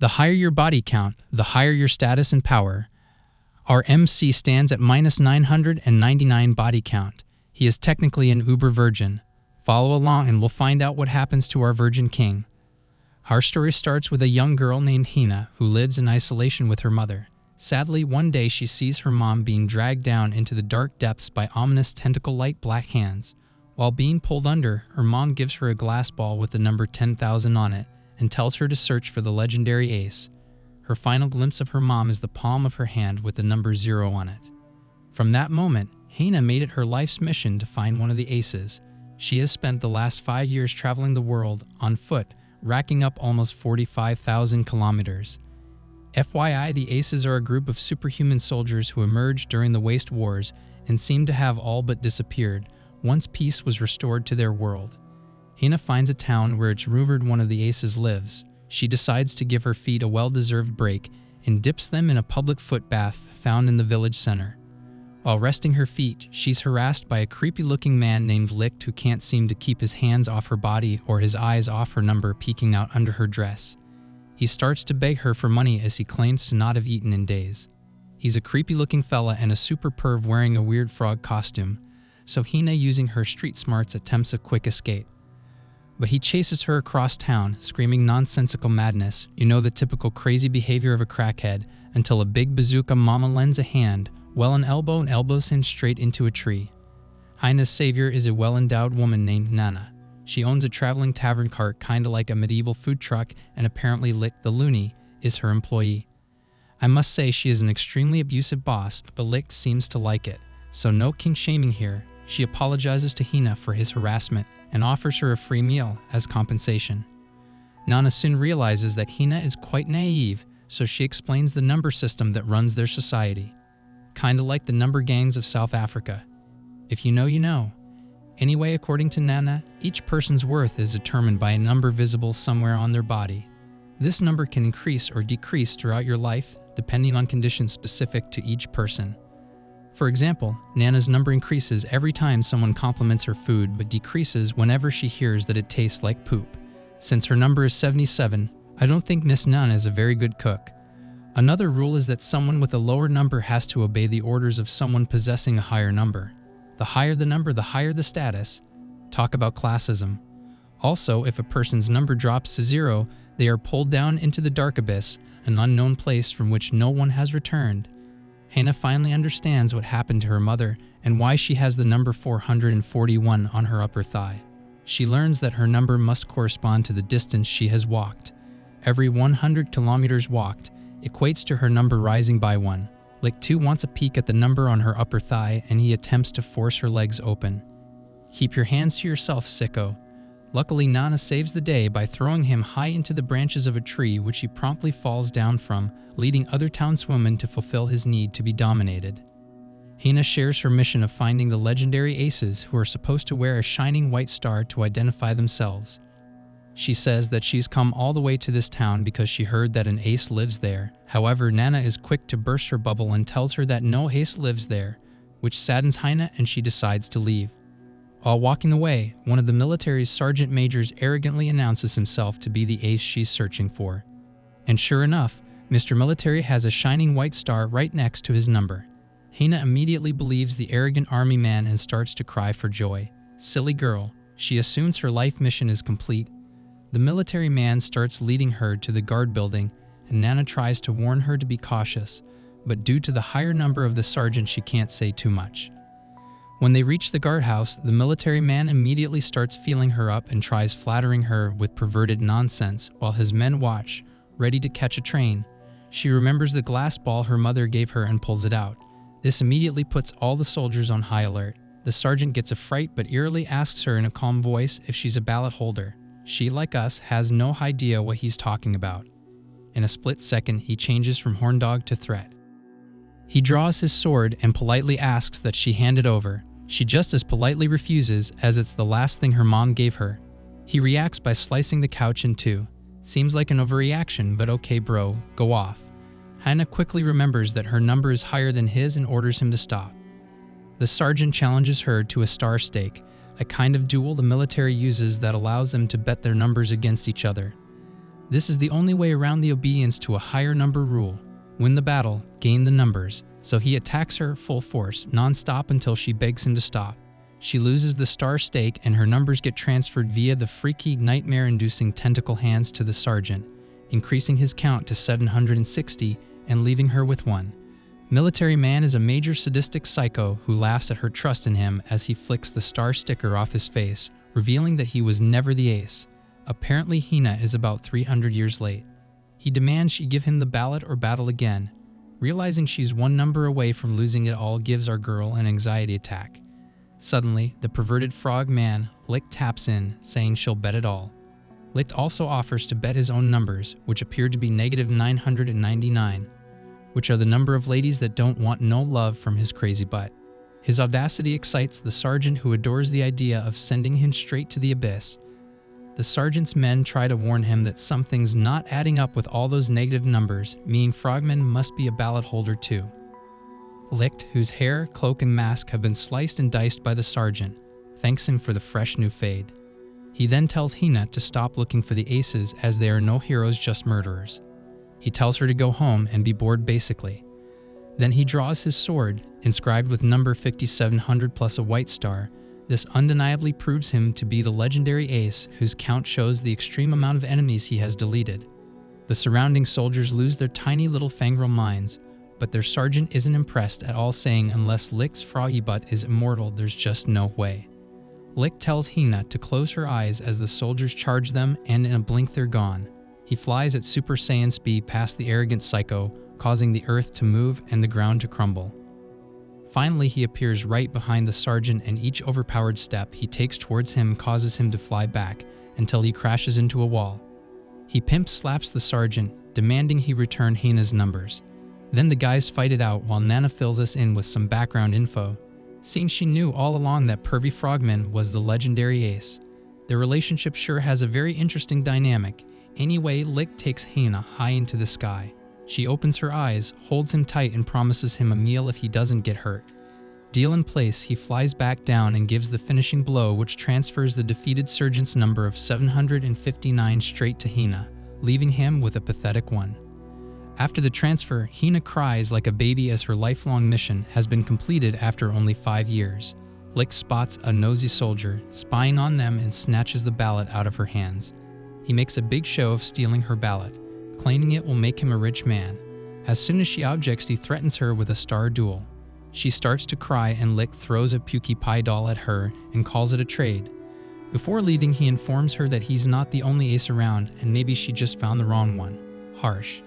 The higher your body count, the higher your status and power. Our MC stands at minus 999 body count. He is technically an uber virgin. Follow along and we'll find out what happens to our virgin king. Our story starts with a young girl named Hina who lives in isolation with her mother. Sadly, one day she sees her mom being dragged down into the dark depths by ominous tentacle-like black hands. While being pulled under, her mom gives her a glass ball with the number 10,000 on it and tells her to search for the legendary ace. Her final glimpse of her mom is the palm of her hand with the number 0 on it. From that moment, Hina made it her life's mission to find one of the aces. She has spent the last 5 years traveling the world on foot, racking up almost 45,000 kilometers. FYI, the Aces are a group of superhuman soldiers who emerged during the Waste Wars and seem to have all but disappeared once peace was restored to their world. Hina finds a town where it's rumored one of the Aces lives. She decides to give her feet a well-deserved break and dips them in a public foot bath found in the village center. While resting her feet, she's harassed by a creepy-looking man named Licht who can't seem to keep his hands off her body or his eyes off her number peeking out under her dress. He starts to beg her for money as he claims to not have eaten in days. He's a creepy-looking fella and a super perv wearing a weird frog costume, so Hina, using her street smarts, attempts a quick escape. But he chases her across town, screaming nonsensical madness, the typical crazy behavior of a crackhead, until a big bazooka mama lends a hand, an elbow and elbows him straight into a tree. Hina's savior is a well-endowed woman named Nana. She owns a traveling tavern cart kinda like a medieval food truck, and apparently Licht the Loony is her employee. I must say she is an extremely abusive boss, but Licht seems to like it, so no king shaming here. She apologizes to Hina for his harassment and offers her a free meal as compensation. Nana soon realizes that Hina is quite naive, so she explains the number system that runs their society. Kinda like the number gangs of South Africa. If you know, you know. Anyway, according to Nana, each person's worth is determined by a number visible somewhere on their body. This number can increase or decrease throughout your life, depending on conditions specific to each person. For example, Nana's number increases every time someone compliments her food, but decreases whenever she hears that it tastes like poop. Since her number is 77, I don't think Miss Nana is a very good cook. Another rule is that someone with a lower number has to obey the orders of someone possessing a higher number. The higher the number, the higher the status. Talk about classism. Also, if a person's number drops to 0, they are pulled down into the dark abyss, an unknown place from which no one has returned. Hina finally understands what happened to her mother and why she has the number 441 on her upper thigh. She learns that her number must correspond to the distance she has walked. Every 100 kilometers walked equates to her number rising by 1. Licht 2 wants a peek at the number on her upper thigh, and he attempts to force her legs open. Keep your hands to yourself, sicko. Luckily, Nana saves the day by throwing him high into the branches of a tree, which he promptly falls down from, leading other townswomen to fulfill his need to be dominated. Hina shares her mission of finding the legendary aces who are supposed to wear a shining white star to identify themselves. She says that she's come all the way to this town because she heard that an ace lives there. However, Nana is quick to burst her bubble and tells her that no ace lives there, which saddens Hina and she decides to leave. While walking away, one of the military's sergeant majors arrogantly announces himself to be the ace she's searching for. And sure enough, Mr. Military has a shining white star right next to his number. Hina immediately believes the arrogant army man and starts to cry for joy. Silly girl, she assumes her life mission is complete. The military man starts leading her to the guard building, and Nana tries to warn her to be cautious, but due to the higher number of the sergeant, she can't say too much. When they reach the guardhouse, the military man immediately starts feeling her up and tries flattering her with perverted nonsense while his men watch, ready to catch a train. She remembers the glass ball her mother gave her and pulls it out. This immediately puts all the soldiers on high alert. The sergeant gets a fright but eerily asks her in a calm voice if she's a ballot holder. She, like us, has no idea what he's talking about. In a split second, he changes from horndog to threat. He draws his sword and politely asks that she hand it over. She just as politely refuses, as it's the last thing her mom gave her. He reacts by slicing the couch in two. Seems like an overreaction, but okay bro, go off. Hina quickly remembers that her number is higher than his and orders him to stop. The sergeant challenges her to a star stake, a kind of duel the military uses that allows them to bet their numbers against each other. This is the only way around the obedience to a higher number rule. Win the battle, gain the numbers. So he attacks her full force, non-stop until she begs him to stop. She loses the star stake and her numbers get transferred via the freaky, nightmare-inducing tentacle hands to the sergeant, increasing his count to 760 and leaving her with 1. Military Man is a major sadistic psycho who laughs at her trust in him as he flicks the star sticker off his face, revealing that he was never the ace. Apparently Hina is about 300 years late. He demands she give him the ballot or battle again. Realizing she's 1 number away from losing it all gives our girl an anxiety attack. Suddenly, the perverted frog man, Licht, taps in, saying she'll bet it all. Licht also offers to bet his own numbers, which appear to be negative 999, which are the number of ladies that don't want no love from his crazy butt. His audacity excites the sergeant, who adores the idea of sending him straight to the abyss. The sergeant's men try to warn him that something's not adding up with all those negative numbers, meaning Frogman must be a ballot holder too. Licht, whose hair, cloak, and mask have been sliced and diced by the sergeant, thanks him for the fresh new fade. He then tells Hina to stop looking for the aces, as they are no heroes, just murderers. He tells her to go home and be bored basically. Then he draws his sword, inscribed with number 5700 plus a white star. This undeniably proves him to be the legendary ace, whose count shows the extreme amount of enemies he has deleted. The surrounding soldiers lose their tiny little fangrel minds, but their sergeant isn't impressed at all, saying unless Licht's froggy butt is immortal, there's just no way. Licht tells Hina to close her eyes as the soldiers charge them, and in a blink they're gone. He flies at Super Saiyan speed past the arrogant psycho, causing the earth to move and the ground to crumble. Finally, he appears right behind the sergeant, and each overpowered step he takes towards him causes him to fly back until he crashes into a wall. He pimp slaps the sergeant, demanding he return Hina's numbers. Then the guys fight it out while Nana fills us in with some background info, seeing she knew all along that Pervy Frogman was the legendary ace. Their relationship sure has a very interesting dynamic. Anyway, Licht takes Hina high into the sky. She opens her eyes, holds him tight, and promises him a meal if he doesn't get hurt. Deal in place, he flies back down and gives the finishing blow, which transfers the defeated sergeant's number of 759 straight to Hina, leaving him with a pathetic 1. After the transfer, Hina cries like a baby as her lifelong mission has been completed after only 5 years. Licht spots a nosy soldier spying on them and snatches the ballot out of her hands. He makes a big show of stealing her ballot, claiming it will make him a rich man. As soon as she objects, he threatens her with a star duel. She starts to cry and Licht throws a Pukey Pie doll at her and calls it a trade. Before leaving, he informs her that he's not the only ace around and maybe she just found the wrong one. Harsh.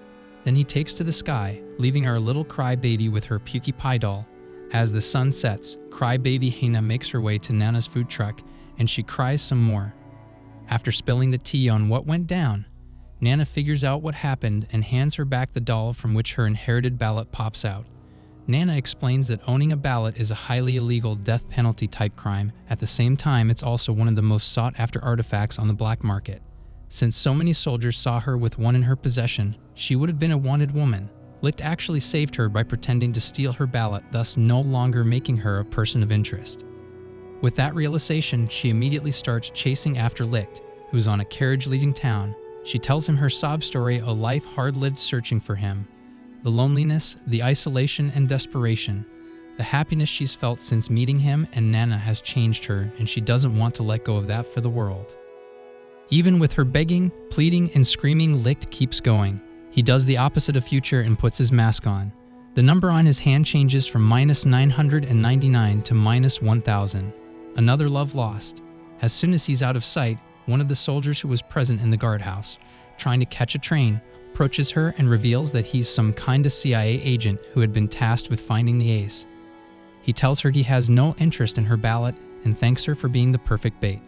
Then he takes to the sky, leaving our little crybaby with her Pukey Pie doll. As the sun sets, crybaby Hina makes her way to Nana's food truck and she cries some more. After spilling the tea on what went down, Nana figures out what happened and hands her back the doll from which her inherited ballot pops out. Nana explains that owning a ballot is a highly illegal death penalty type crime. At the same time, it's also one of the most sought after artifacts on the black market. Since so many soldiers saw her with one in her possession, she would have been a wanted woman. Licht actually saved her by pretending to steal her ballot, thus no longer making her a person of interest. With that realization, she immediately starts chasing after Licht, who's on a carriage leaving town. She tells him her sob story, a life hard-lived searching for him. The loneliness, the isolation and desperation, the happiness she's felt since meeting him and Nana has changed her, and she doesn't want to let go of that for the world. Even with her begging, pleading, and screaming, Licht keeps going. He does the opposite of Future and puts his mask on. The number on his hand changes from -999 to -1000. Another love lost. As soon as he's out of sight, one of the soldiers who was present in the guardhouse, trying to catch a train, approaches her and reveals that he's some kind of CIA agent who had been tasked with finding the ace. He tells her he has no interest in her ballot and thanks her for being the perfect bait.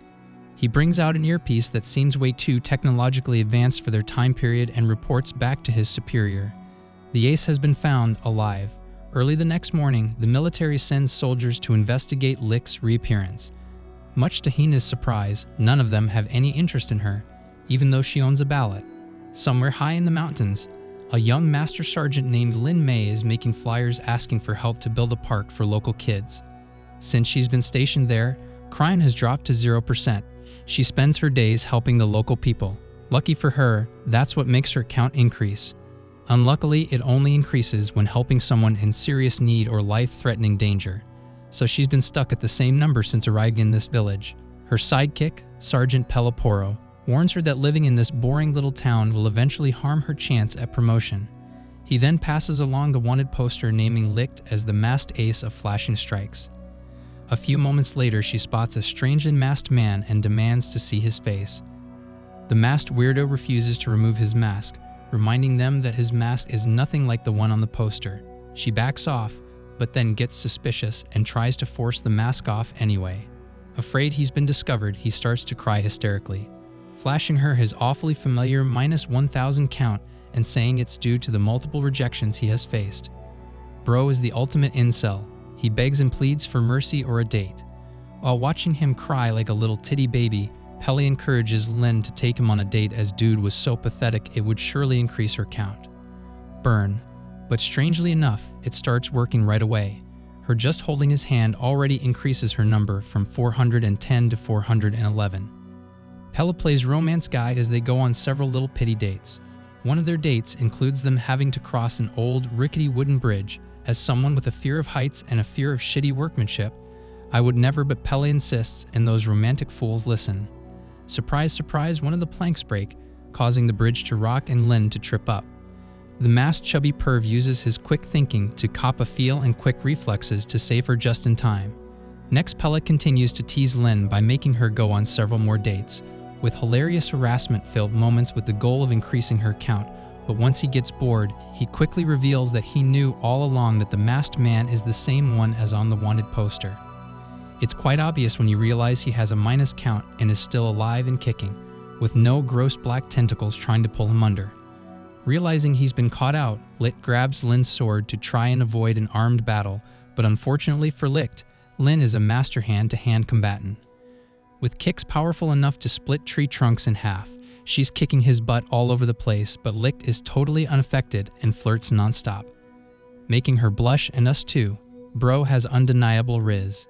He brings out an earpiece that seems way too technologically advanced for their time period and reports back to his superior. The ace has been found alive. Early the next morning, the military sends soldiers to investigate Licht's reappearance. Much to Hina's surprise, none of them have any interest in her, even though she owns a ballot. Somewhere high in the mountains, a young master sergeant named Lin Mei is making flyers asking for help to build a park for local kids. Since she's been stationed there, crime has dropped to 0%. She spends her days helping the local people. Lucky for her, that's what makes her count increase. Unluckily, it only increases when helping someone in serious need or life-threatening danger. So she's been stuck at the same number since arriving in this village. Her sidekick, Sergeant Peloporo, warns her that living in this boring little town will eventually harm her chance at promotion. He then passes along the wanted poster naming Licht as the masked ace of flashing strikes. A few moments later, she spots a strangely masked man and demands to see his face. The masked weirdo refuses to remove his mask, reminding them that his mask is nothing like the one on the poster. She backs off, but then gets suspicious and tries to force the mask off anyway. Afraid he's been discovered, he starts to cry hysterically, flashing her his awfully familiar -1000 count and saying it's due to the multiple rejections he has faced. Bro is the ultimate incel. He begs and pleads for mercy or a date. While watching him cry like a little titty baby, Pelle encourages Lynn to take him on a date as dude was so pathetic it would surely increase her count. Burn. But strangely enough, it starts working right away. Her just holding his hand already increases her number from 410 to 411. Pelle plays romance guide as they go on several little pity dates. One of their dates includes them having to cross an old, rickety wooden bridge. As someone with a fear of heights and a fear of shitty workmanship, I would never, but Pelle insists, and those romantic fools listen. Surprise, surprise, one of the planks break, causing the bridge to rock and Lynn to trip up. The masked chubby perv uses his quick thinking to cop a feel and quick reflexes to save her just in time. Next, Pelle continues to tease Lynn by making her go on several more dates, with hilarious harassment-filled moments with the goal of increasing her count. But once he gets bored, he quickly reveals that he knew all along that the masked man is the same one as on the wanted poster. It's quite obvious when you realize he has a minus count and is still alive and kicking, with no gross black tentacles trying to pull him under. Realizing he's been caught out, Licht grabs Lynn's sword to try and avoid an armed battle, but unfortunately for Licht, Lynn is a master hand-to-hand combatant. With kicks powerful enough to split tree trunks in half, she's kicking his butt all over the place, but Licht is totally unaffected and flirts nonstop. Making her blush and us too, bro has undeniable riz.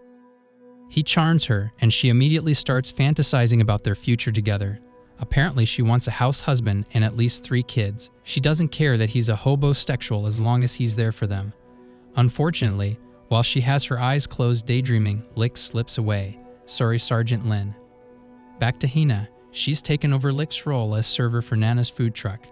He charms her, and she immediately starts fantasizing about their future together. Apparently she wants a house husband and at least 3 kids. She doesn't care that he's a hobosexual as long as he's there for them. Unfortunately, while she has her eyes closed daydreaming, Licht slips away. Sorry, Sergeant Lynn. Back to Hina. She's taken over Licht's role as server for Nana's food truck.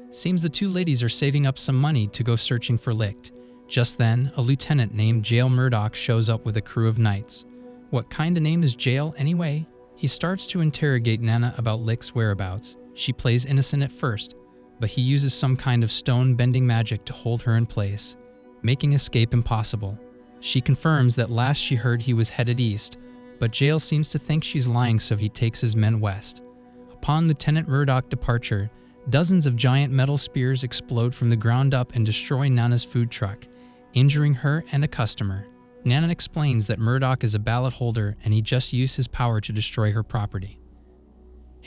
Seems the 2 ladies are saving up some money to go searching for Licht. Just then, a lieutenant named Jail Murdoch shows up with a crew of knights. What kind of name is Jail anyway? He starts to interrogate Nana about Licht's whereabouts. She plays innocent at first, but he uses some kind of stone-bending magic to hold her in place, making escape impossible. She confirms that last she heard he was headed east, but Jail seems to think she's lying, so he takes his men west. Upon Lieutenant Murdoch's departure, dozens of giant metal spears explode from the ground up and destroy Nana's food truck, injuring her and a customer. Nana explains that Murdoch is a ballot holder and he just used his power to destroy her property.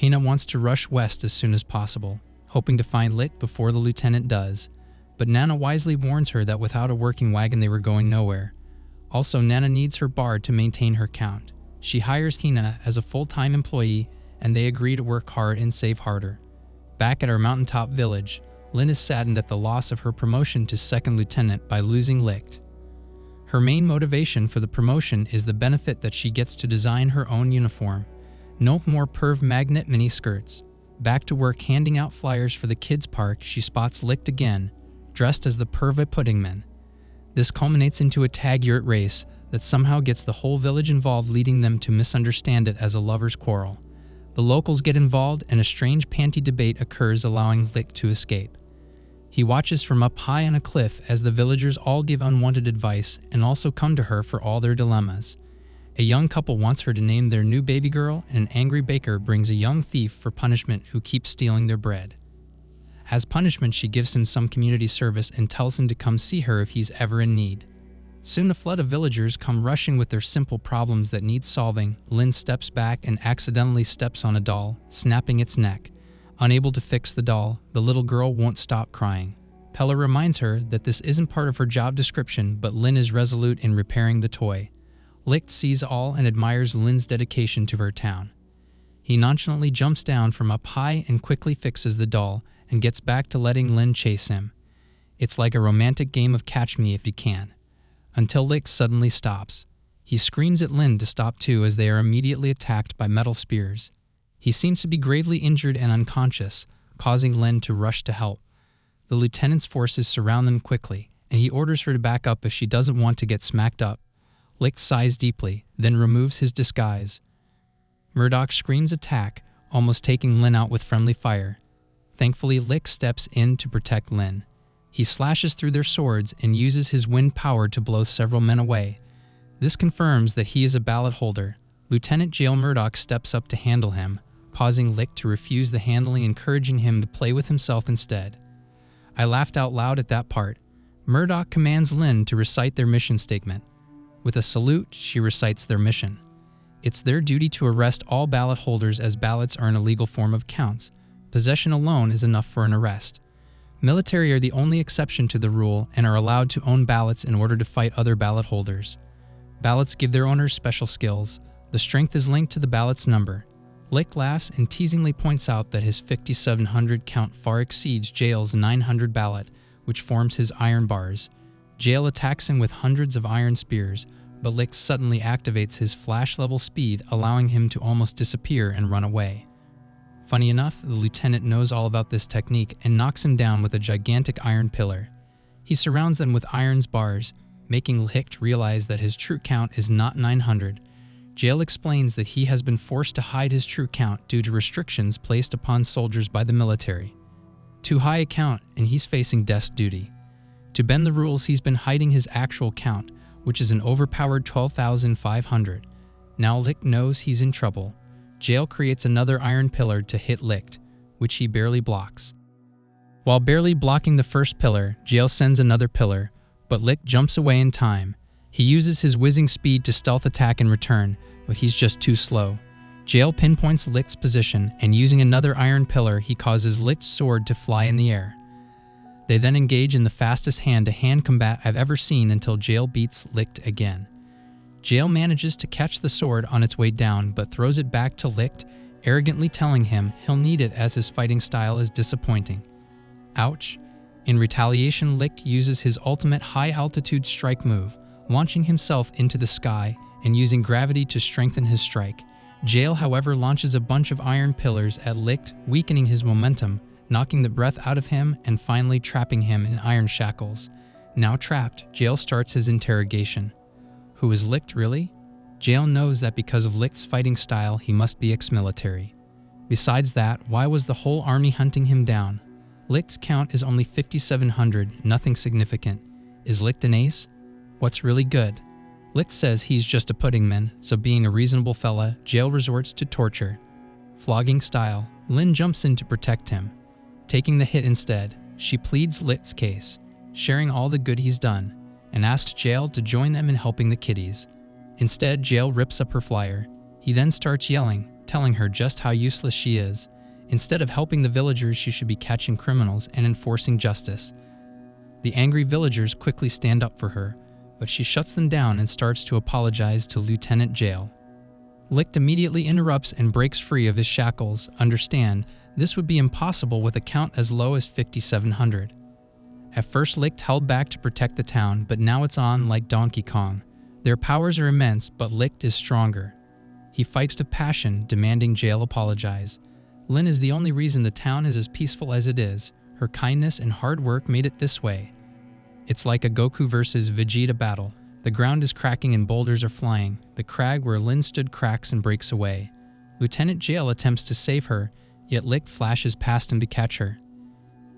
Hina wants to rush west as soon as possible, hoping to find Licht before the lieutenant does, but Nana wisely warns her that without a working wagon they were going nowhere. Also, Nana needs her bard to maintain her count. She hires Hina as a full-time employee and they agree to work hard and save harder. Back at our mountaintop village, Lynn is saddened at the loss of her promotion to second lieutenant by losing Licht. Her main motivation for the promotion is the benefit that she gets to design her own uniform. No more perv magnet miniskirts. Back to work handing out flyers for the kids' park, she spots Licht again, dressed as the perva puddingman. This culminates into a tag-yurt race that somehow gets the whole village involved, leading them to misunderstand it as a lover's quarrel. The locals get involved and a strange panty debate occurs, allowing Licht to escape. He watches from up high on a cliff as the villagers all give unwanted advice and also come to her for all their dilemmas. A young couple wants her to name their new baby girl, and an angry baker brings a young thief for punishment who keeps stealing their bread. As punishment, she gives him some community service and tells him to come see her if he's ever in need. Soon a flood of villagers come rushing with their simple problems that need solving. Lynn steps back and accidentally steps on a doll, snapping its neck. Unable to fix the doll, the little girl won't stop crying. Pelle reminds her that this isn't part of her job description, but Lynn is resolute in repairing the toy. Licht sees all and admires Lynn's dedication to her town. He nonchalantly jumps down from up high and quickly fixes the doll and gets back to letting Lin chase him. It's like a romantic game of catch me if you can. Until Licht suddenly stops. He screams at Lin to stop too as they are immediately attacked by metal spears. He seems to be gravely injured and unconscious, causing Lin to rush to help. The lieutenant's forces surround them quickly, and he orders her to back up if she doesn't want to get smacked up. Licht sighs deeply, then removes his disguise. Murdoch screams attack, almost taking Lin out with friendly fire. Thankfully, Licht steps in to protect Lin. He slashes through their swords and uses his wind power to blow several men away. This confirms that he is a ballot holder. Lieutenant Jail Murdoch steps up to handle him, causing Licht to refuse the handling, encouraging him to play with himself instead. I laughed out loud at that part. Murdoch commands Lin to recite their mission statement. With a salute, she recites their mission. It's their duty to arrest all ballot holders as ballots are an illegal form of counts. Possession alone is enough for an arrest. Military are the only exception to the rule and are allowed to own ballots in order to fight other ballot holders. Ballots give their owners special skills. The strength is linked to the ballot's number. Licht laughs and teasingly points out that his 5,700 count far exceeds Jail's 900 ballot, which forms his iron bars. Jail attacks him with hundreds of iron spears, but Licht suddenly activates his flash-level speed, allowing him to almost disappear and run away. Funny enough, the lieutenant knows all about this technique and knocks him down with a gigantic iron pillar. He surrounds them with iron's bars, making Licht realize that his true count is not 900. Jail explains that he has been forced to hide his true count due to restrictions placed upon soldiers by the military. Too high a count, and he's facing desk duty. To bend the rules, he's been hiding his actual count, which is an overpowered 12,500. Now Licht knows he's in trouble. Jail creates another iron pillar to hit Licht, which he barely blocks. While barely blocking the first pillar, Jail sends another pillar, but Licht jumps away in time. He uses his whizzing speed to stealth attack in return, but he's just too slow. Jail pinpoints Licht's position, and using another iron pillar, he causes Licht's sword to fly in the air. They then engage in the fastest hand-to-hand combat I've ever seen until Jail beats Licht again. Jail manages to catch the sword on its way down, but throws it back to Licht, arrogantly telling him he'll need it as his fighting style is disappointing. Ouch. In retaliation, Licht uses his ultimate high-altitude strike move, launching himself into the sky and using gravity to strengthen his strike. Jail, however, launches a bunch of iron pillars at Licht, weakening his momentum, knocking the breath out of him and finally trapping him in iron shackles. Now trapped, Jail starts his interrogation. Who is Licht really? Jail knows that because of Licht's fighting style, he must be ex-military. Besides that, why was the whole army hunting him down? Licht's count is only 5,700, nothing significant. Is Licht an ace? What's really good? Licht says he's just a puddingman, so being a reasonable fella, Jail resorts to torture. Flogging style, Lin jumps in to protect him. Taking the hit instead, she pleads Licht's case, sharing all the good he's done, and asks Jail to join them in helping the kiddies. Instead, Jail rips up her flyer. He then starts yelling, telling her just how useless she is. Instead of helping the villagers, she should be catching criminals and enforcing justice. The angry villagers quickly stand up for her, but she shuts them down and starts to apologize to Lieutenant Jail. Licht immediately interrupts and breaks free of his shackles. Understand, this would be impossible with a count as low as 5,700. At first, Licht held back to protect the town, but now it's on like Donkey Kong. Their powers are immense, but Licht is stronger. He fights to passion, demanding Jail apologize. Lin is the only reason the town is as peaceful as it is. Her kindness and hard work made it this way. It's like a Goku versus Vegeta battle. The ground is cracking and boulders are flying. The crag where Lin stood cracks and breaks away. Lieutenant Jail attempts to save her, yet Licht flashes past him to catch her.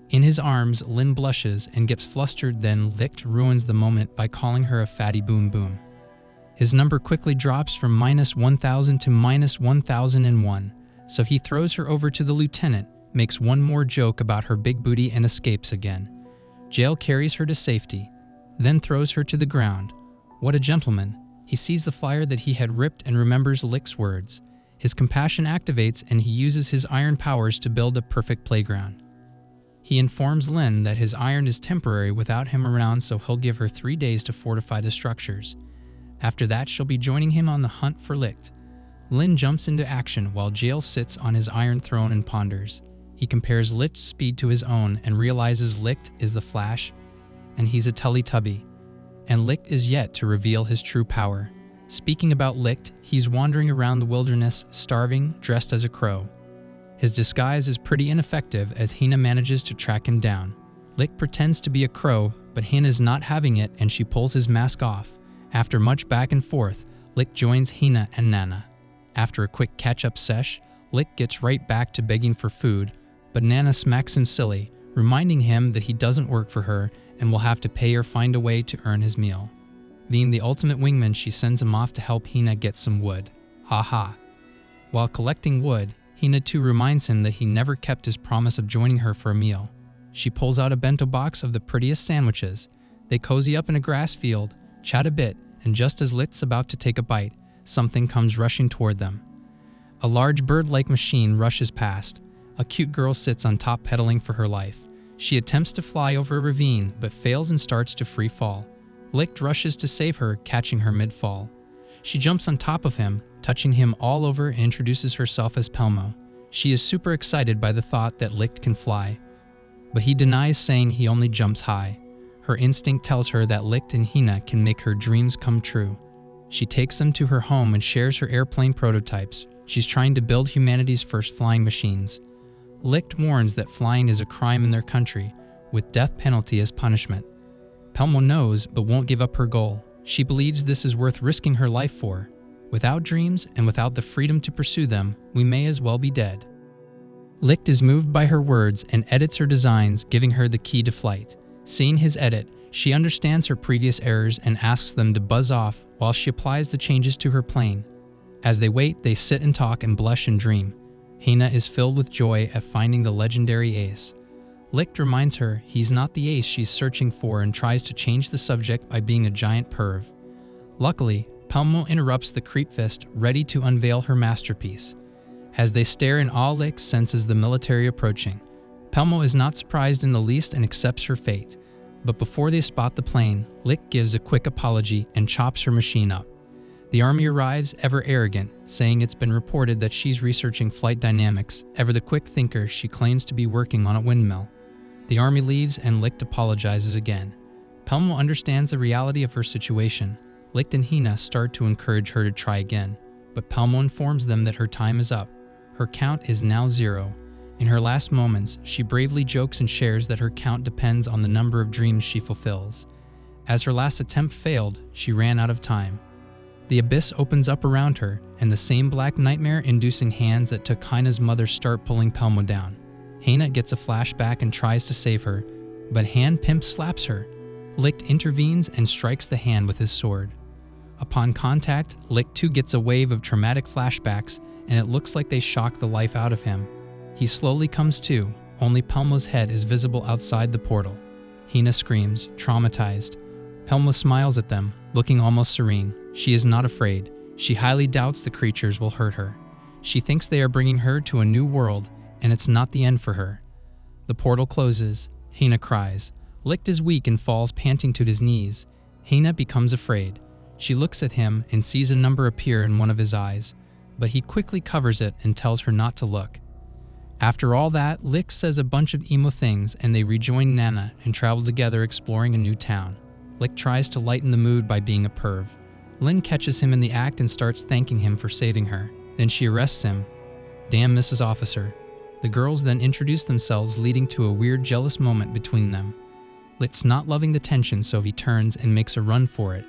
In his arms, Lin blushes and gets flustered, then Licht ruins the moment by calling her a fatty boom boom. His number quickly drops from -1,000 to -1,001, so he throws her over to the lieutenant, makes one more joke about her big booty and escapes again. Jail carries her to safety, then throws her to the ground. What a gentleman. He sees the flyer that he had ripped and remembers Licht's words. His compassion activates and he uses his iron powers to build a perfect playground. He informs Lin that his iron is temporary without him around, so he'll give her 3 days to fortify the structures. After that, she'll be joining him on the hunt for Licht. Lin jumps into action while Jail sits on his iron throne and ponders. He compares Licht's speed to his own and realizes Licht is the Flash, and he's a Teletubby. And Licht is yet to reveal his true power. Speaking about Licht, he's wandering around the wilderness, starving, dressed as a crow. His disguise is pretty ineffective as Hina manages to track him down. Licht pretends to be a crow, but Hina is not having it and she pulls his mask off. After much back and forth, Licht joins Hina and Nana. After a quick catch-up sesh, Licht gets right back to begging for food, but Nana smacks him silly, reminding him that he doesn't work for her and will have to pay or find a way to earn his meal. Being the ultimate wingman, she sends him off to help Hina get some wood. Ha. While collecting wood, Hina too reminds him that he never kept his promise of joining her for a meal. She pulls out a bento box of the prettiest sandwiches. They cozy up in a grass field, chat a bit, and just as Licht's about to take a bite, something comes rushing toward them. A large bird-like machine rushes past. A cute girl sits on top pedaling for her life. She attempts to fly over a ravine, but fails and starts to free fall. Licht rushes to save her, catching her mid-fall. She jumps on top of him, touching him all over and introduces herself as Pelmo. She is super excited by the thought that Licht can fly, but he denies, saying he only jumps high. Her instinct tells her that Licht and Hina can make her dreams come true. She takes them to her home and shares her airplane prototypes. She's trying to build humanity's first flying machines. Licht warns that flying is a crime in their country, with death penalty as punishment. Pelmo knows but won't give up her goal. She believes this is worth risking her life for. Without dreams and without the freedom to pursue them, we may as well be dead. Licht is moved by her words and edits her designs, giving her the key to flight. Seeing his edit, she understands her previous errors and asks them to buzz off while she applies the changes to her plane. As they wait, they sit and talk and blush and dream. Hina is filled with joy at finding the legendary ace. Licht reminds her he's not the ace she's searching for and tries to change the subject by being a giant perv. Luckily, Pelmo interrupts the creep fist, ready to unveil her masterpiece. As they stare in awe, Licht senses the military approaching. Pelmo is not surprised in the least and accepts her fate. But before they spot the plane, Licht gives a quick apology and chops her machine up. The army arrives, ever arrogant, saying it's been reported that she's researching flight dynamics. Ever the quick thinker, she claims to be working on a windmill. The army leaves and Licht apologizes again. Pelmo understands the reality of her situation. Licht and Hina start to encourage her to try again, but Pelmo informs them that her time is up. Her count is now 0. In her last moments, she bravely jokes and shares that her count depends on the number of dreams she fulfills. As her last attempt failed, she ran out of time. The abyss opens up around her, and the same black nightmare-inducing hands that took Hina's mother start pulling Pelmo down. Hina gets a flashback and tries to save her, but Hand Pimp slaps her. Licht intervenes and strikes the hand with his sword. Upon contact, Licht too gets a wave of traumatic flashbacks, and it looks like they shock the life out of him. He slowly comes to, only Pelmo's head is visible outside the portal. Hina screams, traumatized. Pelmo smiles at them, looking almost serene. She is not afraid. She highly doubts the creatures will hurt her. She thinks they are bringing her to a new world, and it's not the end for her. The portal closes. Hina cries. Licht is weak and falls panting to his knees. Hina becomes afraid. She looks at him and sees a number appear in one of his eyes, but he quickly covers it and tells her not to look. After all that, Licht says a bunch of emo things and they rejoin Nana and travel together exploring a new town. Licht tries to lighten the mood by being a perv. Lin catches him in the act and starts thanking him for saving her. Then she arrests him. Damn, Mrs. Officer. The girls then introduce themselves, leading to a weird jealous moment between them. Licht's not loving the tension, so he turns and makes a run for it.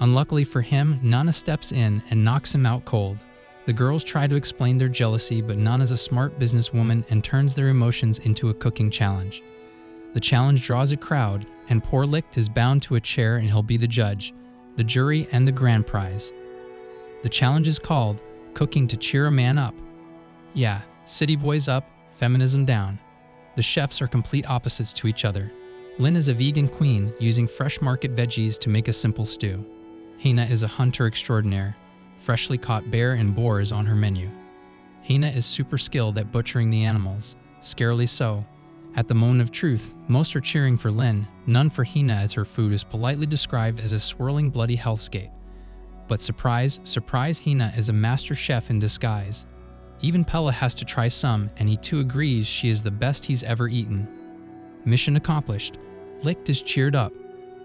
Unluckily for him, Nana steps in and knocks him out cold. The girls try to explain their jealousy, but Nana's a smart businesswoman and turns their emotions into a cooking challenge. The challenge draws a crowd, and poor Licht is bound to a chair and he'll be the judge, the jury, and the grand prize. The challenge is called Cooking to Cheer a Man Up. Yeah, city boys up, feminism down. The chefs are complete opposites to each other. Lin is a vegan queen, using fresh market veggies to make a simple stew. Hina is a hunter extraordinaire. Freshly caught bear and boar is on her menu. Hina is super skilled at butchering the animals, scarily so. At the moment of truth, most are cheering for Lin, none for Hina, as her food is politely described as a swirling bloody hellscape. But surprise, surprise, Hina is a master chef in disguise. Even Pella has to try some, and he too agrees she is the best he's ever eaten. Mission accomplished. Licht is cheered up,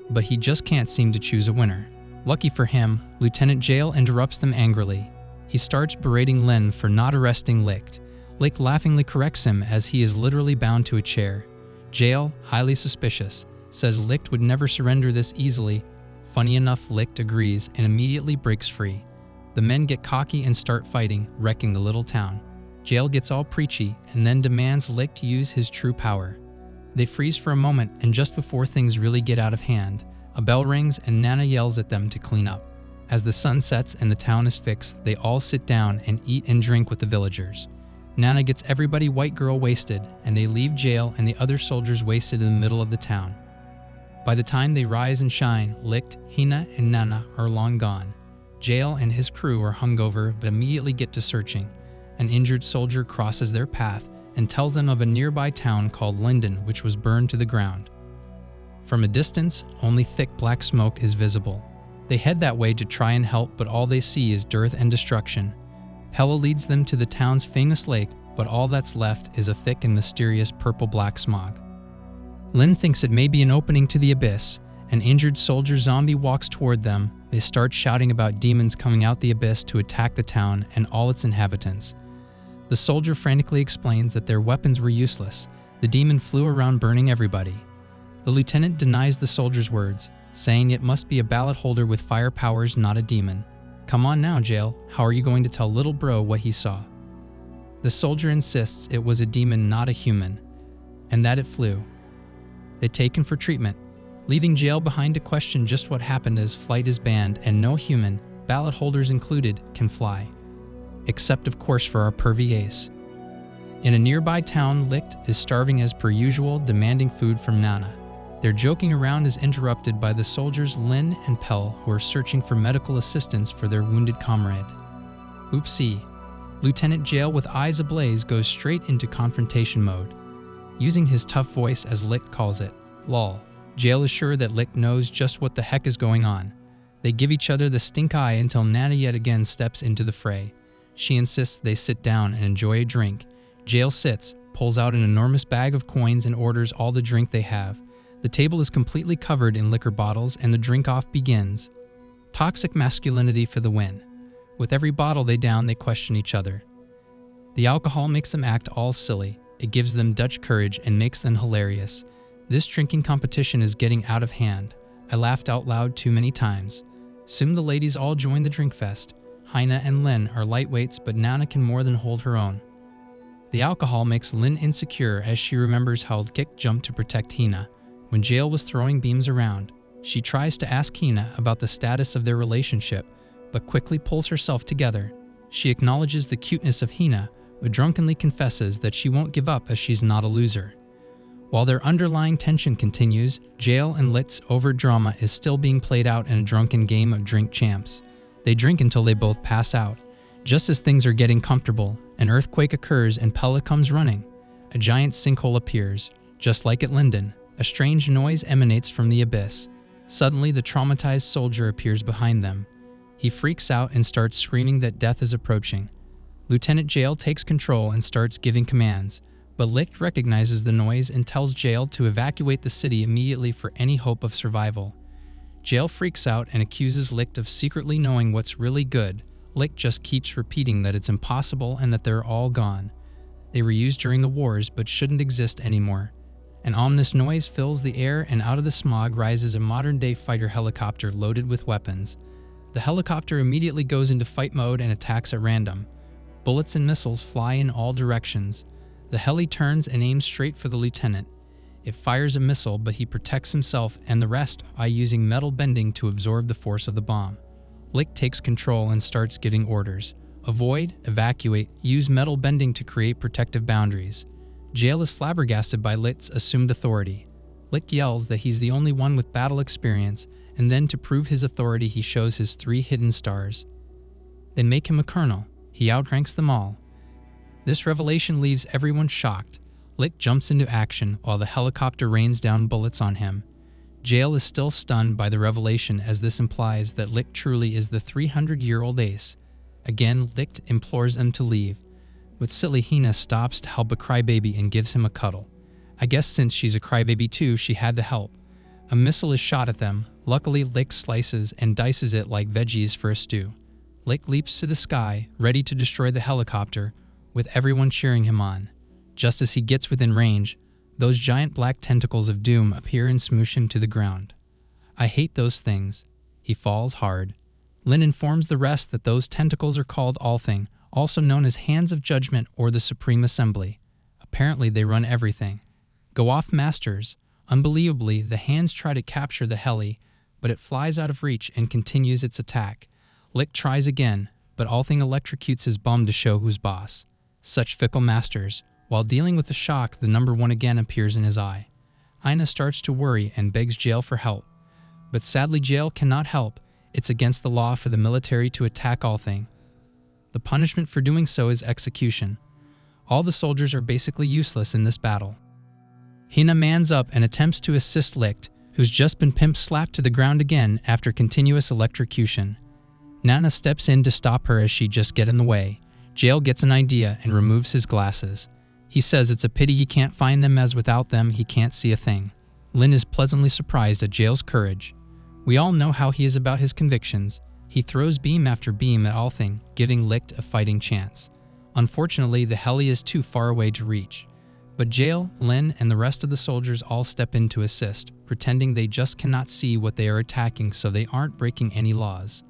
but he just can't seem to choose a winner. Lucky for him, Lieutenant Jail interrupts them angrily. He starts berating Lin for not arresting Licht. Licht laughingly corrects him as he is literally bound to a chair. Jail, highly suspicious, says Licht would never surrender this easily. Funny enough, Licht agrees and immediately breaks free. The men get cocky and start fighting, wrecking the little town. Jail gets all preachy and then demands Licht use his true power. They freeze for a moment, and just before things really get out of hand, a bell rings and Nana yells at them to clean up. As the sun sets and the town is fixed, they all sit down and eat and drink with the villagers. Nana gets everybody white girl wasted, and they leave Jail and the other soldiers wasted in the middle of the town. By the time they rise and shine, Licht, Hina, and Nana are long gone. Jail and his crew are hungover but immediately get to searching. An injured soldier crosses their path and tells them of a nearby town called Linden which was burned to the ground. From a distance, only thick black smoke is visible. They head that way to try and help, but all they see is dearth and destruction. Pella leads them to the town's famous lake, but all that's left is a thick and mysterious purple-black smog. Lin thinks it may be an opening to the abyss. An injured soldier zombie walks toward them. They start shouting about demons coming out the abyss to attack the town and all its inhabitants. The soldier frantically explains that their weapons were useless. The demon flew around burning everybody. The lieutenant denies the soldier's words, saying it must be a ballot holder with fire powers, not a demon. Come on now, Jail, how are you going to tell little bro what he saw? The soldier insists it was a demon, not a human, and that it flew. They take him for treatment, leaving Jail behind to question just what happened as flight is banned and no human, ballot holders included, can fly. Except of course for our pervy ace. In a nearby town, Licht is starving as per usual, demanding food from Nana. Their joking around is interrupted by the soldiers Lin and Pell, who are searching for medical assistance for their wounded comrade. Oopsie. Lieutenant Jail, with eyes ablaze, goes straight into confrontation mode. Using his tough voice, as Licht calls it, lol, Jail is sure that Licht knows just what the heck is going on. They give each other the stink eye until Nana yet again steps into the fray. She insists they sit down and enjoy a drink. Jail sits, pulls out an enormous bag of coins and orders all the drink they have. The table is completely covered in liquor bottles and the drink-off begins. Toxic masculinity for the win. With every bottle they down, they question each other. The alcohol makes them act all silly. It gives them Dutch courage and makes them hilarious. This drinking competition is getting out of hand. I laughed out loud too many times. Soon the ladies all join the drink fest. Hina and Lin are lightweights, but Nana can more than hold her own. The alcohol makes Lin insecure as she remembers how Kick jumped to protect Hina when Jail was throwing beams around. She tries to ask Hina about the status of their relationship, but quickly pulls herself together. She acknowledges the cuteness of Hina, but drunkenly confesses that she won't give up as she's not a loser. While their underlying tension continues, Jail and Licht's over drama is still being played out in a drunken game of drink champs. They drink until they both pass out. Just as things are getting comfortable, an earthquake occurs and Pella comes running. A giant sinkhole appears, just like at Linden. A strange noise emanates from the abyss. Suddenly, the traumatized soldier appears behind them. He freaks out and starts screaming that death is approaching. Lieutenant Jail takes control and starts giving commands, but Licht recognizes the noise and tells Jail to evacuate the city immediately for any hope of survival. Jail freaks out and accuses Licht of secretly knowing what's really good. Licht just keeps repeating that it's impossible and that they're all gone. They were used during the wars but shouldn't exist anymore. An ominous noise fills the air, and out of the smog rises a modern-day fighter helicopter loaded with weapons. The helicopter immediately goes into fight mode and attacks at random. Bullets and missiles fly in all directions. The heli turns and aims straight for the lieutenant. It fires a missile, but he protects himself and the rest by using metal bending to absorb the force of the bomb. Licht takes control and starts giving orders. Avoid, evacuate, use metal bending to create protective boundaries. Jail is flabbergasted by Licht's assumed authority. Licht yells that he's the only one with battle experience, and then to prove his authority he shows his 3 hidden stars. They make him a colonel. He outranks them all. This revelation leaves everyone shocked. Licht jumps into action while the helicopter rains down bullets on him. Jael is still stunned by the revelation, as this implies that Licht truly is the 300-year-old ace. Again, Licht implores them to leave, but silly Hina stops to help a crybaby and gives him a cuddle. I guess since she's a crybaby too, she had to help. A missile is shot at them. Luckily, Licht slices and dices it like veggies for a stew. Licht leaps to the sky, ready to destroy the helicopter, with everyone cheering him on. Just as he gets within range, those giant black tentacles of doom appear and smoosh him to the ground. I hate those things. He falls hard. Lin informs the rest that those tentacles are called Althing, also known as Hands of Judgment or the Supreme Assembly. Apparently they run everything. Go off masters. Unbelievably, the hands try to capture the heli, but it flies out of reach and continues its attack. Licht tries again, but Althing electrocutes his bum to show who's boss. Such fickle masters. While dealing with the shock, the number 1 again appears in his eye. Ina starts to worry and begs Jael for help. But sadly, Jael cannot help. It's against the law for the military to attack Althing. The punishment for doing so is execution. All the soldiers are basically useless in this battle. Hina mans up and attempts to assist Licht, who's just been pimp-slapped to the ground again after continuous electrocution. Nana steps in to stop her as she just gets in the way. Jael gets an idea and removes his glasses. He says it's a pity he can't find them, as without them he can't see a thing. Lin is pleasantly surprised at Jael's courage. We all know how he is about his convictions. He throws beam after beam at Althing, giving Licht a fighting chance. Unfortunately, the heli is too far away to reach. But Jael, Lin, and the rest of the soldiers all step in to assist, pretending they just cannot see what they are attacking so they aren't breaking any laws.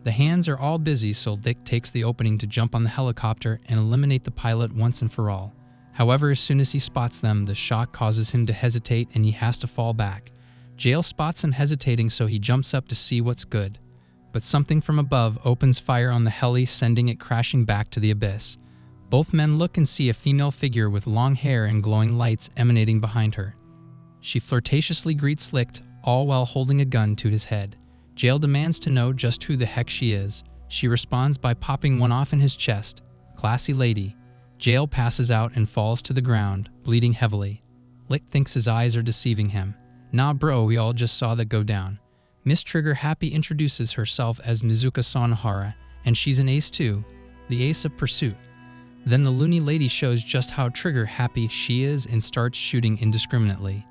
The hands are all busy, so Licht takes the opening to jump on the helicopter and eliminate the pilot once and for all. However, as soon as he spots them, the shock causes him to hesitate and he has to fall back. Jael spots him hesitating, so he jumps up to see what's good. But something from above opens fire on the heli, sending it crashing back to the abyss. Both men look and see a female figure with long hair and glowing lights emanating behind her. She flirtatiously greets Licht, all while holding a gun to his head. Jael demands to know just who the heck she is. She responds by popping one off in his chest. Classy lady. Jael passes out and falls to the ground, bleeding heavily. Licht thinks his eyes are deceiving him. Nah bro, we all just saw that go down. Miss Trigger Happy introduces herself as Mizuka Sonohara, and she's an ace too, the ace of pursuit. Then the loony lady shows just how Trigger Happy she is and starts shooting indiscriminately.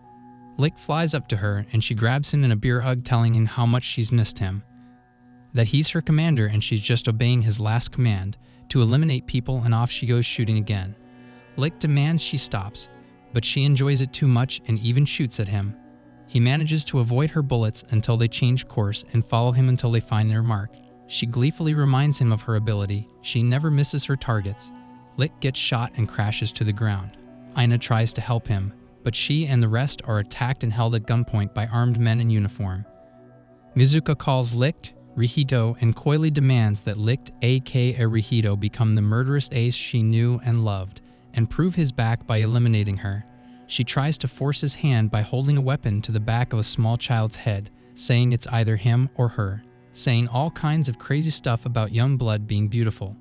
Licht flies up to her and she grabs him in a beer hug, telling him how much she's missed him. That he's her commander and she's just obeying his last command, to eliminate people, and off she goes shooting again. Licht demands she stops, but she enjoys it too much and even shoots at him. He manages to avoid her bullets until they change course and follow him until they find their mark. She gleefully reminds him of her ability. She never misses her targets. Licht gets shot and crashes to the ground. Ina tries to help him, but she and the rest are attacked and held at gunpoint by armed men in uniform. Mizuka calls Licht, Rihito, and coyly demands that Licht aka Rihito become the murderous ace she knew and loved, and prove his back by eliminating her. She tries to force his hand by holding a weapon to the back of a small child's head, saying it's either him or her, saying all kinds of crazy stuff about young blood being beautiful.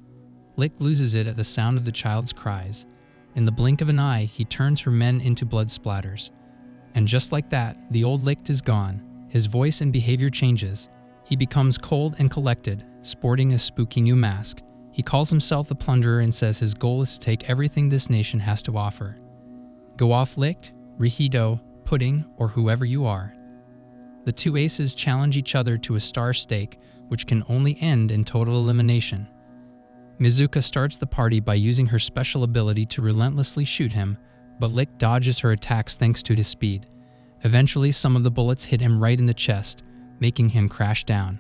Licht loses it at the sound of the child's cries. In the blink of an eye, he turns her men into blood splatters. And just like that, the old Licht is gone. His voice and behavior changes. He becomes cold and collected, sporting a spooky new mask. He calls himself the Plunderer and says his goal is to take everything this nation has to offer. Go off Licht, Rihito, Pudding, or whoever you are. The two aces challenge each other to a star stake, which can only end in total elimination. Mizuka starts the party by using her special ability to relentlessly shoot him, but Licht dodges her attacks thanks to his speed. Eventually, some of the bullets hit him right in the chest, making him crash down.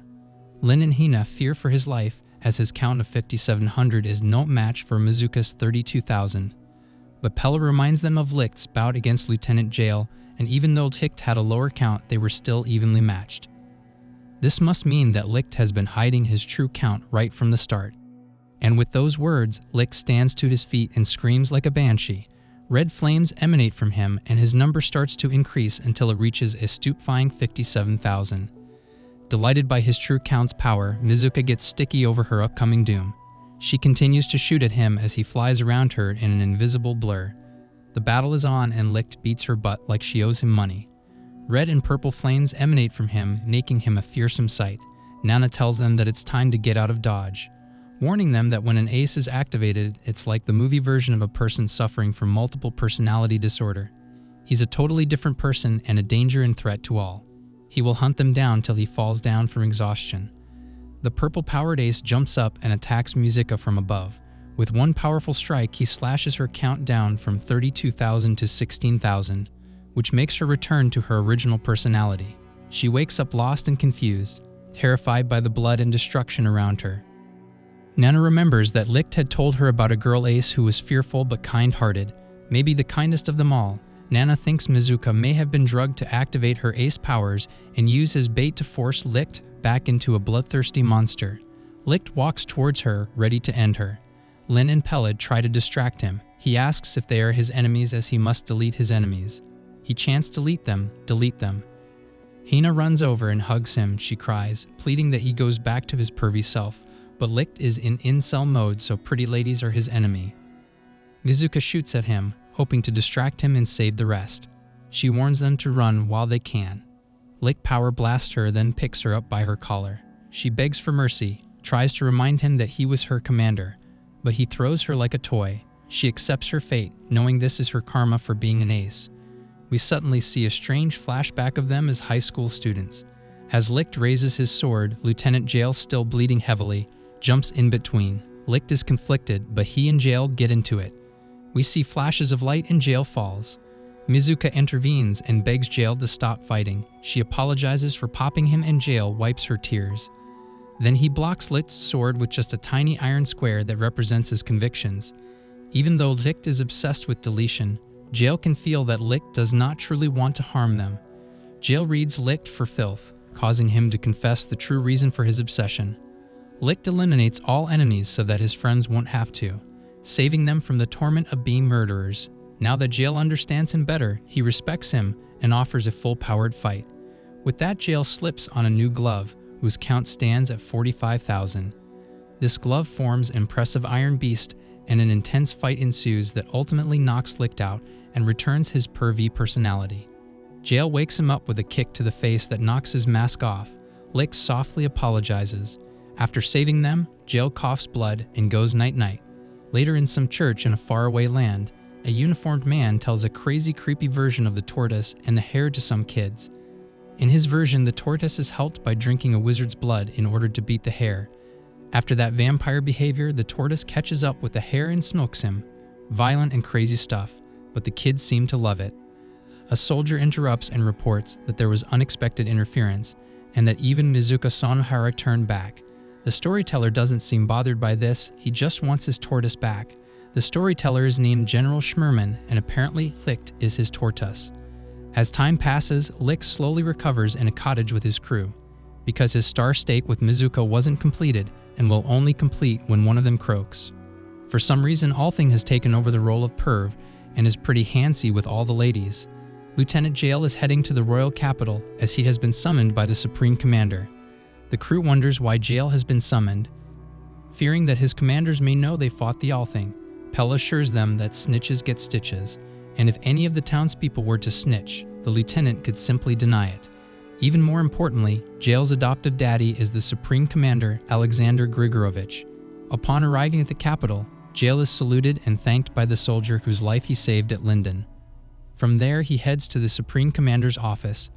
Lin and Hina fear for his life, as his count of 5,700 is no match for Mizuka's 32,000. But Pella reminds them of Licht's bout against Lieutenant Jael, and even though Licht had a lower count, they were still evenly matched. This must mean that Licht has been hiding his true count right from the start. And with those words, Licht stands to his feet and screams like a banshee. Red flames emanate from him, and his number starts to increase until it reaches a stupefying 57,000. Delighted by his true count's power, Mizuka gets sticky over her upcoming doom. She continues to shoot at him as he flies around her in an invisible blur. The battle is on and Licht beats her butt like she owes him money. Red and purple flames emanate from him, making him a fearsome sight. Nana tells them that it's time to get out of Dodge, warning them that when an ace is activated, it's like the movie version of a person suffering from multiple personality disorder. He's a totally different person and a danger and threat to all. He will hunt them down till he falls down from exhaustion. The purple-powered ace jumps up and attacks Musica from above. With one powerful strike, he slashes her count down from 32,000 to 16,000, which makes her return to her original personality. She wakes up lost and confused, terrified by the blood and destruction around her. Nana remembers that Licht had told her about a girl ace who was fearful but kind-hearted, maybe the kindest of them all. Nana thinks Mizuka may have been drugged to activate her ace powers and use his bait to force Licht back into a bloodthirsty monster. Licht walks towards her, ready to end her. Lin and Peled try to distract him. He asks if they are his enemies, as he must delete his enemies. He chants delete them, delete them. Hina runs over and hugs him, she cries, pleading that he goes back to his pervy self, but Licht is in incel mode, so pretty ladies are his enemy. Mizuka shoots at him, hoping to distract him and save the rest. She warns them to run while they can. Licht power blasts her, then picks her up by her collar. She begs for mercy, tries to remind him that he was her commander, but he throws her like a toy. She accepts her fate, knowing this is her karma for being an ace. We suddenly see a strange flashback of them as high school students. As Licht raises his sword, Lieutenant Jail, still bleeding heavily, jumps in between. Licht is conflicted, but he and Jail get into it. We see flashes of light and Jail falls. Mizuka intervenes and begs Jail to stop fighting. She apologizes for popping him and Jail wipes her tears. Then he blocks Licht's sword with just a tiny iron square that represents his convictions. Even though Licht is obsessed with deletion, Jail can feel that Licht does not truly want to harm them. Jail reads Licht for filth, causing him to confess the true reason for his obsession. Licht eliminates all enemies so that his friends won't have to, saving them from the torment of being murderers. Now that Jail understands him better, he respects him and offers a full-powered fight. With that, Jail slips on a new glove, whose count stands at 45,000. This glove forms an impressive iron beast, and an intense fight ensues that ultimately knocks Licht out and returns his pervy personality. Jail wakes him up with a kick to the face that knocks his mask off. Licht softly apologizes. After saving them, Jail coughs blood and goes night-night. Later, in some church in a faraway land, a uniformed man tells a crazy, creepy version of the tortoise and the hare to some kids. In his version, the tortoise is helped by drinking a wizard's blood in order to beat the hare. After that vampire behavior, the tortoise catches up with the hare and smokes him. Violent and crazy stuff, but the kids seem to love it. A soldier interrupts and reports that there was unexpected interference, and that even Mizuka Sanohara turned back. The storyteller doesn't seem bothered by this, he just wants his tortoise back. The storyteller is named General Schmerman, and apparently Licht is his tortoise. As time passes, Licht slowly recovers in a cottage with his crew, because his star stake with Mizuka wasn't completed and will only complete when one of them croaks. For some reason, Althing has taken over the role of perv and is pretty handsy with all the ladies. Lieutenant Jail is heading to the royal capital as he has been summoned by the Supreme Commander. The crew wonders why Jail has been summoned. Fearing that his commanders may know they fought the Althing, Pell assures them that snitches get stitches, and if any of the townspeople were to snitch, the lieutenant could simply deny it. Even more importantly, Jail's adoptive daddy is the Supreme Commander Alexander Grigorovich. Upon arriving at the capital, Jail is saluted and thanked by the soldier whose life he saved at Linden. From there, he heads to the Supreme Commander's office.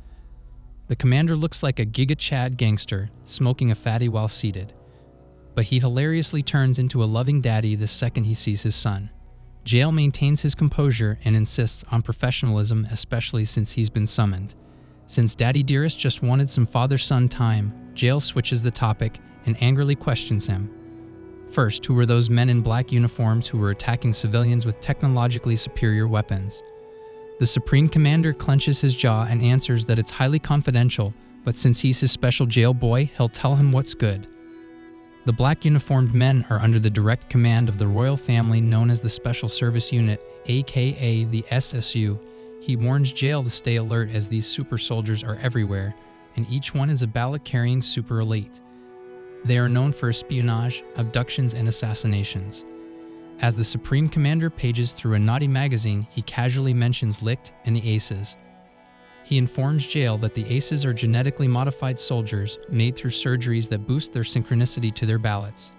The commander looks like a Giga Chad gangster, smoking a fatty while seated. But he hilariously turns into a loving daddy the second he sees his son. Jail maintains his composure and insists on professionalism, especially since he's been summoned. Since Daddy Dearest just wanted some father-son time, Jail switches the topic and angrily questions him. First, who were those men in black uniforms who were attacking civilians with technologically superior weapons? The Supreme Commander clenches his jaw and answers that it's highly confidential, but since he's his special jail boy, he'll tell him what's good. The black uniformed men are under the direct command of the royal family known as the Special Service Unit, aka the SSU. He warns Jail to stay alert as these super soldiers are everywhere, and each one is a ballot-carrying super elite. They are known for espionage, abductions, and assassinations. As the Supreme Commander pages through a naughty magazine, he casually mentions Licht and the Aces. He informs Jail that the aces are genetically modified soldiers made through surgeries that boost their synchronicity to their ballots.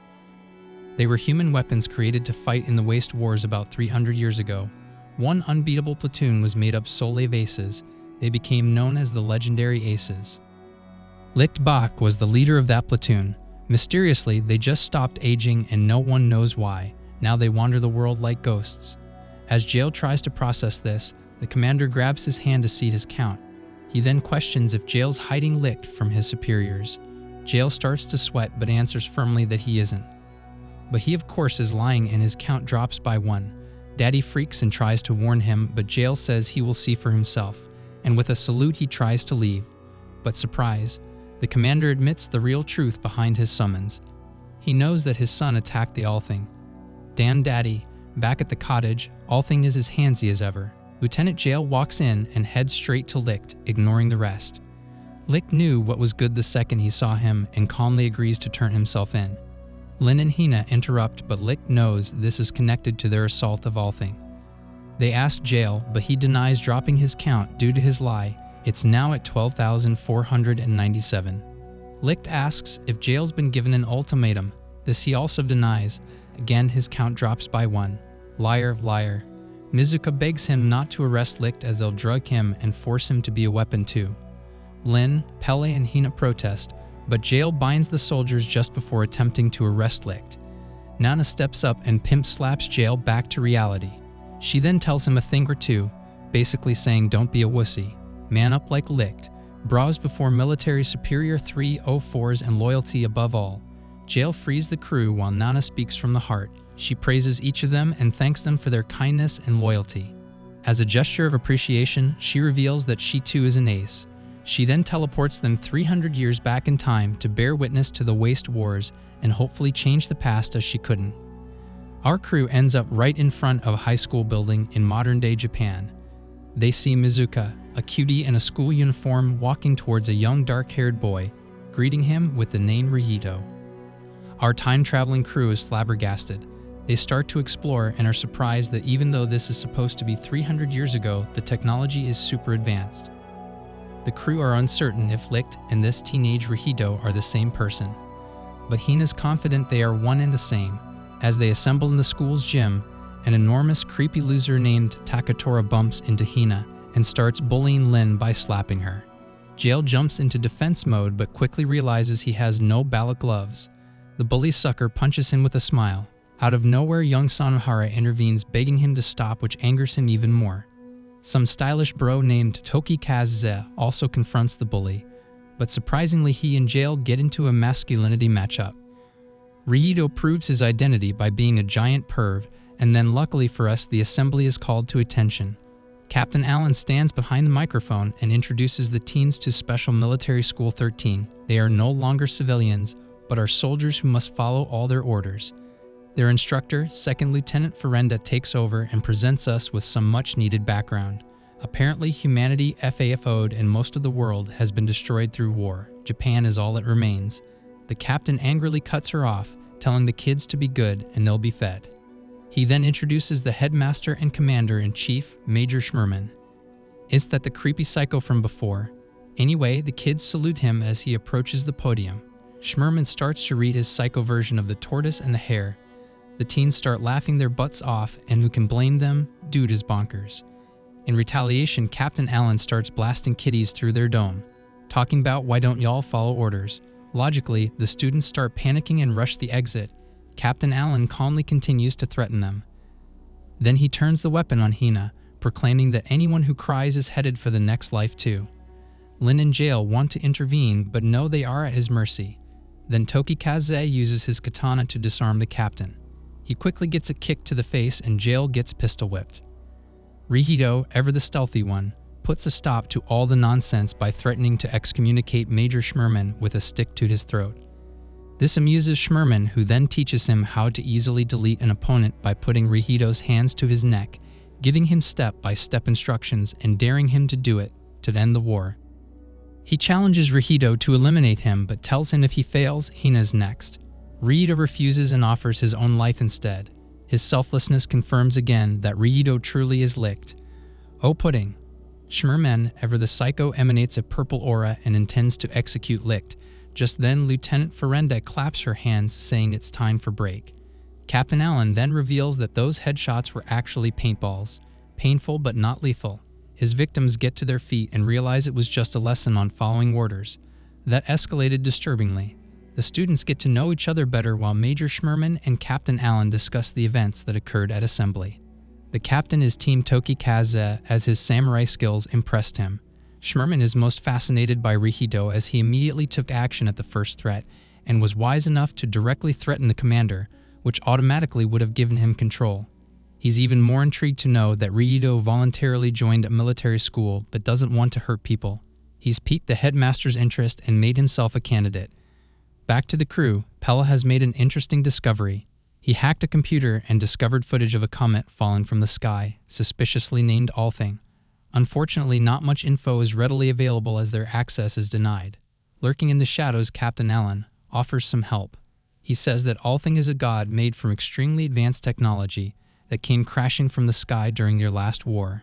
They were human weapons created to fight in the waste wars about 300 years ago. One unbeatable platoon was made up solely of aces. They became known as the legendary aces. Licht Bach was the leader of that platoon. Mysteriously, they just stopped aging and no one knows why. Now they wander the world like ghosts. As Jail tries to process this, the commander grabs his hand to see his count. He then questions if Jail's hiding Licht from his superiors. Jail starts to sweat but answers firmly that he isn't. But he of course is lying and his count drops by 1. Daddy freaks and tries to warn him, but Jail says he will see for himself, and with a salute he tries to leave. But surprise, the commander admits the real truth behind his summons. He knows that his son attacked the Althing. Dan Daddy, back at the cottage, Althing is as handsy as ever. Lieutenant Jail walks in and heads straight to Licht, ignoring the rest. Licht knew what was good the second he saw him and calmly agrees to turn himself in. Lynn and Hina interrupt, but Licht knows this is connected to their assault of Althing. They ask Jail, but he denies dropping his count due to his lie. It's now at 12,497. Licht asks if Jail's been given an ultimatum. This he also denies. Again, his count drops by 1. Liar, liar. Mizuka begs him not to arrest Licht as they'll drug him and force him to be a weapon too. Lin, Pele, and Hina protest, but Jail binds the soldiers just before attempting to arrest Licht. Nana steps up and pimp slaps Jail back to reality. She then tells him a thing or two, basically saying don't be a wussy, man up like Licht, bras before military superior 304s and loyalty above all. Jail frees the crew while Nana speaks from the heart. She praises each of them and thanks them for their kindness and loyalty. As a gesture of appreciation, she reveals that she too is an ace. She then teleports them 300 years back in time to bear witness to the waste wars and hopefully change the past as she couldn't. Our crew ends up right in front of a high school building in modern-day Japan. They see Mizuka, a cutie in a school uniform, walking towards a young dark-haired boy, greeting him with the name Rihito. Our time-traveling crew is flabbergasted. They start to explore and are surprised that even though this is supposed to be 300 years ago, the technology is super advanced. The crew are uncertain if Licht and this teenage Rihito are the same person, but Hina's confident they are one and the same. As they assemble in the school's gym, an enormous creepy loser named Takatora bumps into Hina and starts bullying Lin by slapping her. Jail jumps into defense mode but quickly realizes he has no ballot gloves. The bully sucker punches him with a smile. Out of nowhere, young Sanohara intervenes, begging him to stop, which angers him even more. Some stylish bro named Toki Kaze also confronts the bully, but surprisingly he and Jail get into a masculinity matchup. Rihito proves his identity by being a giant perv, and then luckily for us the assembly is called to attention. Captain Allen stands behind the microphone and introduces the teens to Special Military School 13. They are no longer civilians, but are soldiers who must follow all their orders. Their instructor, Second Lieutenant Ferenda, takes over and presents us with some much-needed background. Apparently, humanity FAFO'd and most of the world has been destroyed through war. Japan is all that remains. The captain angrily cuts her off, telling the kids to be good and they'll be fed. He then introduces the headmaster and commander-in-chief, Major Schmerman. Is that the creepy psycho from before? Anyway, the kids salute him as he approaches the podium. Schmerman starts to read his psycho version of the tortoise and the hare. The teens start laughing their butts off, and who can blame them? Dude is bonkers. In retaliation, Captain Allen starts blasting kiddies through their dome, talking about why don't y'all follow orders. Logically, the students start panicking and rush the exit. Captain Allen calmly continues to threaten them. Then he turns the weapon on Hina, proclaiming that anyone who cries is headed for the next life too. Lin and Jail want to intervene, but know they are at his mercy. Then Toki Kaze uses his katana to disarm the captain. He quickly gets a kick to the face and Jail gets pistol whipped. Rihito, ever the stealthy one, puts a stop to all the nonsense by threatening to excommunicate Major Schmerman with a stick to his throat. This amuses Schmerman, who then teaches him how to easily delete an opponent by putting Rihito's hands to his neck, giving him step-by-step instructions and daring him to do it to end the war. He challenges Rihito to eliminate him but tells him if he fails, Hina's next. Rihito refuses and offers his own life instead. His selflessness confirms again that Rihito truly is Licht. Oh pudding. Schmerman, ever the psycho, emanates a purple aura and intends to execute Licht. Just then, Lieutenant Ferenda claps her hands, saying it's time for break. Captain Allen then reveals that those headshots were actually paintballs. Painful but not lethal. His victims get to their feet and realize it was just a lesson on following orders. That escalated disturbingly. The students get to know each other better while Major Schmerman and Captain Allen discuss the events that occurred at assembly. The captain is Team Toki Kaze, as his samurai skills impressed him. Schmerman is most fascinated by Rihido as he immediately took action at the first threat and was wise enough to directly threaten the commander, which automatically would have given him control. He's even more intrigued to know that Rihido voluntarily joined a military school but doesn't want to hurt people. He's piqued the headmaster's interest and made himself a candidate. Back to the crew, Pella has made an interesting discovery. He hacked a computer and discovered footage of a comet falling from the sky, suspiciously named Althing. Unfortunately, not much info is readily available as their access is denied. Lurking in the shadows, Captain Allen offers some help. He says that Althing is a god made from extremely advanced technology that came crashing from the sky during their last war.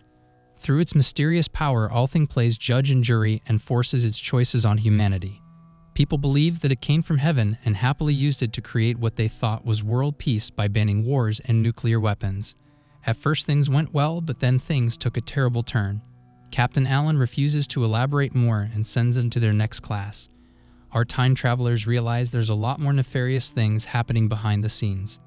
Through its mysterious power, Althing plays judge and jury and forces its choices on humanity. People believe that it came from heaven and happily used it to create what they thought was world peace by banning wars and nuclear weapons. At first things went well, but then things took a terrible turn. Captain Allen refuses to elaborate more and sends them to their next class. Our time travelers realize there's a lot more nefarious things happening behind the scenes.